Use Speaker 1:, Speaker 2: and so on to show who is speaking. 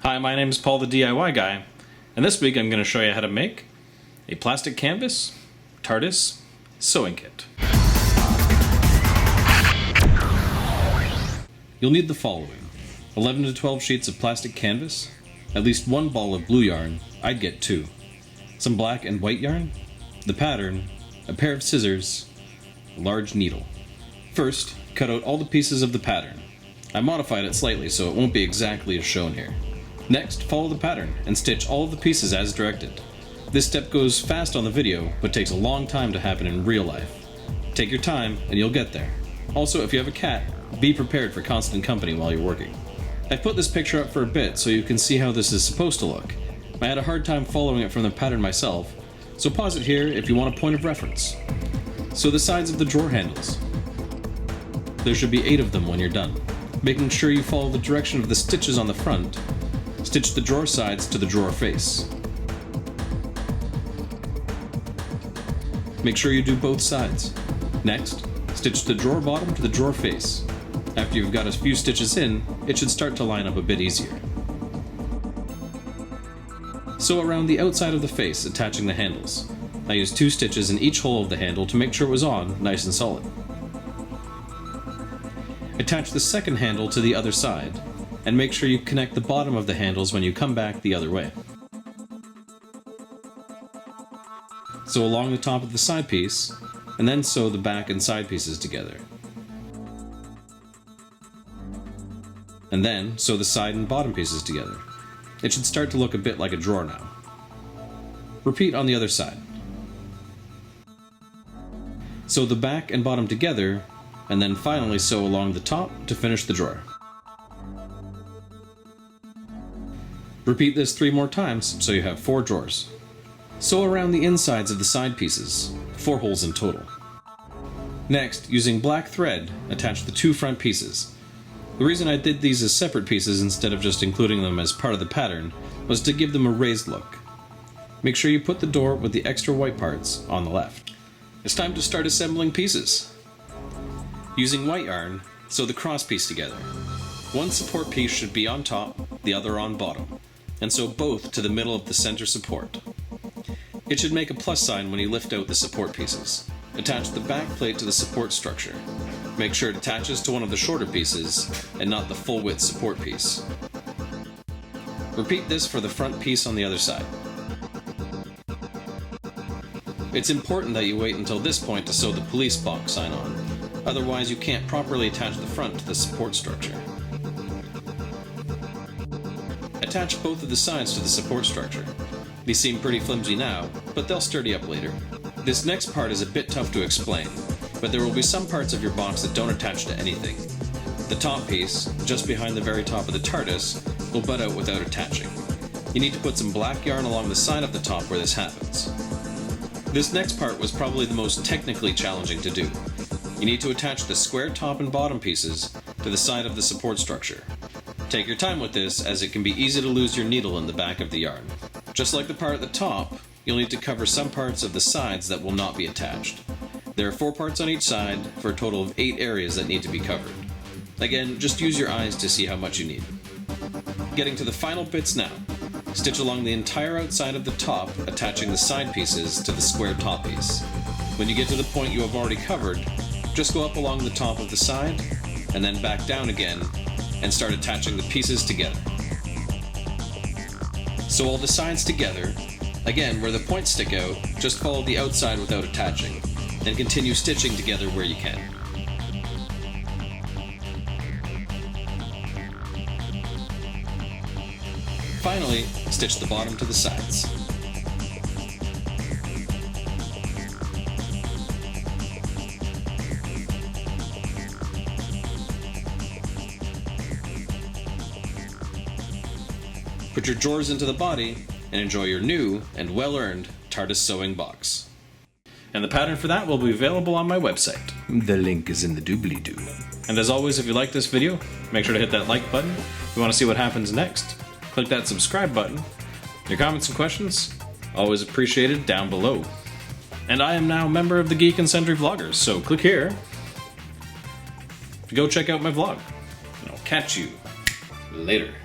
Speaker 1: Hi, my name is Paul the DIY Guy, and this week I'm going to show you how to make a plastic canvas TARDIS sewing kit. You'll need the following: 11 to 12 sheets of plastic canvas, at least one ball of blue yarn, I'd get 2, some black and white yarn, the pattern, a pair of scissors, a large needle. First, cut out all the pieces of the pattern. I modified it slightly so it won't be exactly as shown here. Next, follow the pattern and stitch all of the pieces as directed. This step goes fast on the video, but takes a long time to happen in real life. Take your time and you'll get there. Also, if you have a cat, be prepared for constant company while you're working. I put this picture up for a bit so you can see how this is supposed to look. I had a hard time following it from the pattern myself, so pause it here if you want a point of reference. So the sides of the drawer handles. There should be 8 of them when you're done. Making sure you follow the direction of the stitches on the front, stitch the drawer sides to the drawer face. Make sure you do both sides. Next, stitch the drawer bottom to the drawer face. After you've got a few stitches in, it should start to line up a bit easier. Sew around the outside of the face, attaching the handles. I used 2 stitches in each hole of the handle to make sure it was on, nice and solid. Attach the second handle to the other side, and make sure you connect the bottom of the handles when you come back the other way. Sew along the top of the side piece, and then sew the back and side pieces together. And then sew the side and bottom pieces together. It should start to look a bit like a drawer now. Repeat on the other side. Sew the back and bottom together, and then finally sew along the top to finish the drawer. Repeat this 3 more times so you have 4 drawers. Sew around the insides of the side pieces, 4 holes in total. Next, using black thread, attach the 2 front pieces. The reason I did these as separate pieces instead of just including them as part of the pattern was to give them a raised look. Make sure you put the door with the extra white parts on the left. It's time to start assembling pieces. Using white yarn, sew the cross piece together. One support piece should be on top, the other on bottom, and sew both to the middle of the center support. It should make a plus sign when you lift out the support pieces. Attach the back plate to the support structure. Make sure it attaches to one of the shorter pieces and not the full width support piece. Repeat this for the front piece on the other side. It's important that you wait until this point to sew the police box sign on, otherwise you can't properly attach the front to the support structure. Attach both of the sides to the support structure. These seem pretty flimsy now, but they'll sturdy up later. This next part is a bit tough to explain, but there will be some parts of your box that don't attach to anything. The top piece, just behind the very top of the TARDIS, will butt out without attaching. You need to put some black yarn along the side of the top where this happens. This next part was probably the most technically challenging to do. You need to attach the square top and bottom pieces to the side of the support structure. Take your time with this, as it can be easy to lose your needle in the back of the yarn. Just like the part at the top, you'll need to cover some parts of the sides that will not be attached. There are 4 parts on each side, for a total of 8 areas that need to be covered. Again, just use your eyes to see how much you need. Getting to the final bits now. Stitch along the entire outside of the top, attaching the side pieces to the square top piece. When you get to the point you have already covered, just go up along the top of the side, and then back down again, and start attaching the pieces together. Sew all the sides together. Again, where the points stick out, just follow the outside without attaching, and continue stitching together where you can. Finally, stitch the bottom to the sides. Put your drawers into the body, and enjoy your new and well-earned TARDIS sewing box. And the pattern for that will be available on my website. The link is in the doobly-doo. And as always, if you like this video, make sure to hit that like button. If you want to see what happens next, click that subscribe button. Your comments and questions, always appreciated down below. And I am now a member of the Geek and Sundry Vloggers, so click here to go check out my vlog. And I'll catch you later.